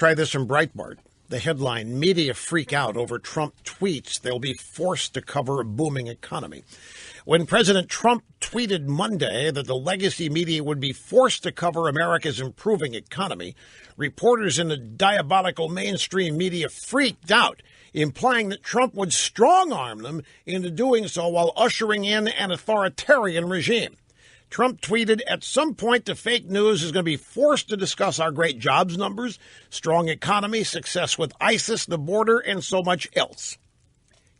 Try this from Breitbart. The headline, media freak out over Trump tweets they'll be forced to cover a booming economy. When President Trump tweeted Monday that the legacy media would be forced to cover America's improving economy, reporters in the diabolical mainstream media freaked out, implying that Trump would strong-arm them into doing so while ushering in an authoritarian regime. Trump tweeted, at some point, the fake news is going to be forced to discuss our great jobs numbers, strong economy, success with ISIS, the border, and so much else.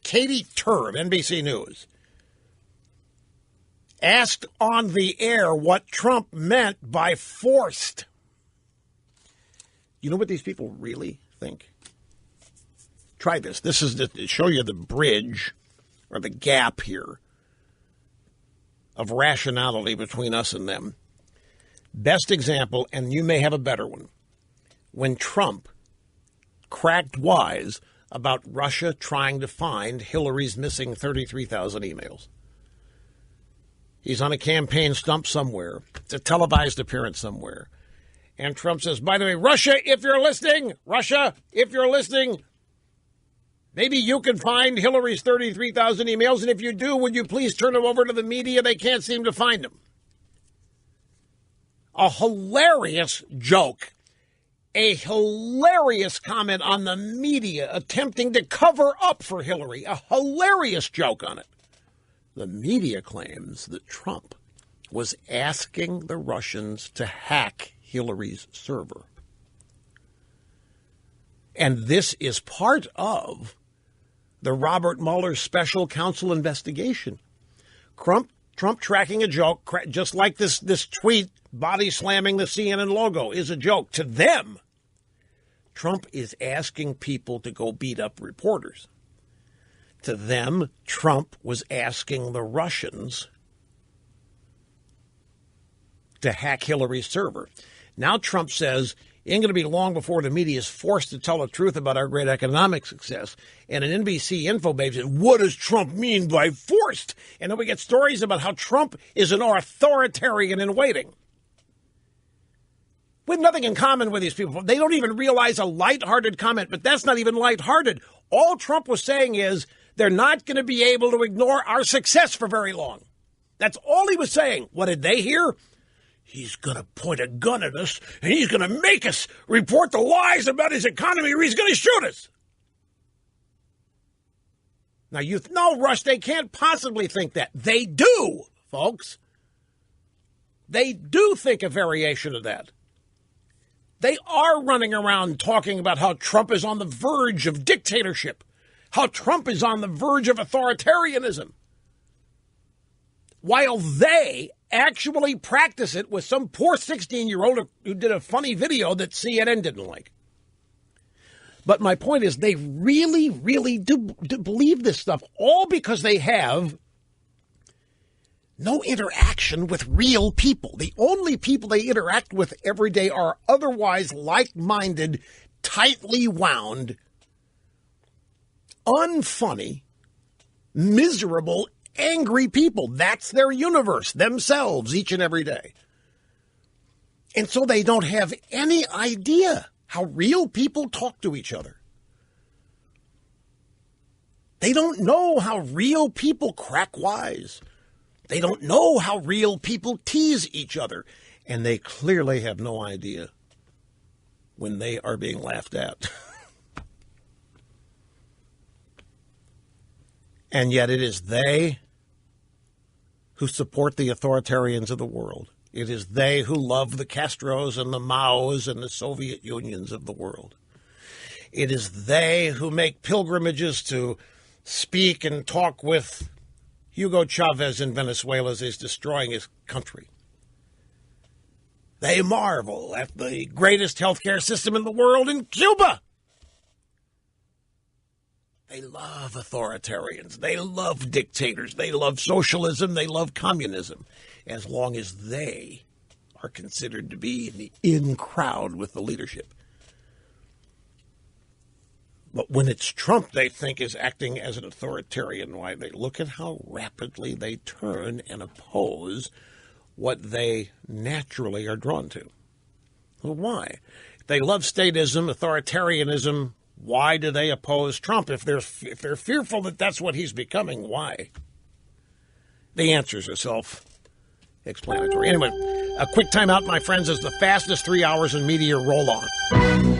Katie Tur of NBC News asked on the air what Trump meant by forced. You know what these people really think? Try this. This is to show you the bridge or the gap here of rationality between us and them. Best example, and you may have a better one, when Trump cracked wise about Russia trying to find Hillary's missing 33,000 emails. He's on a campaign stump somewhere. It's a televised appearance somewhere. And Trump says, by the way, Russia, if you're listening, maybe you can find Hillary's 33,000 emails, and if you do, would you please turn them over to the media? They can't seem to find them. A hilarious joke, a hilarious comment on the media attempting to cover up for Hillary, a hilarious joke on it. The media claims that Trump was asking the Russians to hack Hillary's server. And this is part of the Robert Mueller special counsel investigation. Trump tracking a joke, just like this tweet body slamming the CNN logo is a joke. To them, Trump is asking people to go beat up reporters. To them, Trump was asking the Russians to hack Hillary's server. Now Trump says it ain't going to be long before the media is forced to tell the truth about our great economic success. And an NBC info babe says, what does Trump mean by forced? And then we get stories about how Trump is an authoritarian in waiting. We have nothing in common with these people. They don't even realize a lighthearted comment, but that's not even lighthearted. All Trump was saying is they're not going to be able to ignore our success for very long. That's all he was saying. What did they hear? He's going to point a gun at us, and he's going to make us report the lies about his economy, or he's going to shoot us. Now, no, Rush, they can't possibly think that. They do, folks. They do think a variation of that. They are running around talking about how Trump is on the verge of dictatorship, how Trump is on the verge of authoritarianism, while they actually practice it with some poor 16-year-old who did a funny video that CNN didn't like. But my point is they really, really do believe this stuff, all because they have no interaction with real people. The only people they interact with every day are otherwise like-minded, tightly wound, unfunny, miserable, angry people. That's their universe, themselves, each and every day. And so they don't have any idea how real people talk to each other. They don't know how real people crack wise. They don't know how real people tease each other. And they clearly have no idea when they are being laughed at. And yet it is they who support the authoritarians of the world. It is they who love the Castros and the Maos and the Soviet Unions of the world. It is they who make pilgrimages to speak and talk with Hugo Chavez in Venezuela as he's destroying his country. They marvel at the greatest healthcare system in the world in Cuba. They love authoritarians. They love dictators. They love socialism. They love communism, as long as they are considered to be in the in crowd with the leadership. But when it's Trump they think is acting as an authoritarian, why, they look at how rapidly they turn and oppose what they naturally are drawn to. Well, why? If they love statism, authoritarianism, why do they oppose Trump? If they're fearful that that's what he's becoming, why? The answers are self-explanatory. Anyway, a quick time out, my friends, as the fastest 3 hours in media roll on.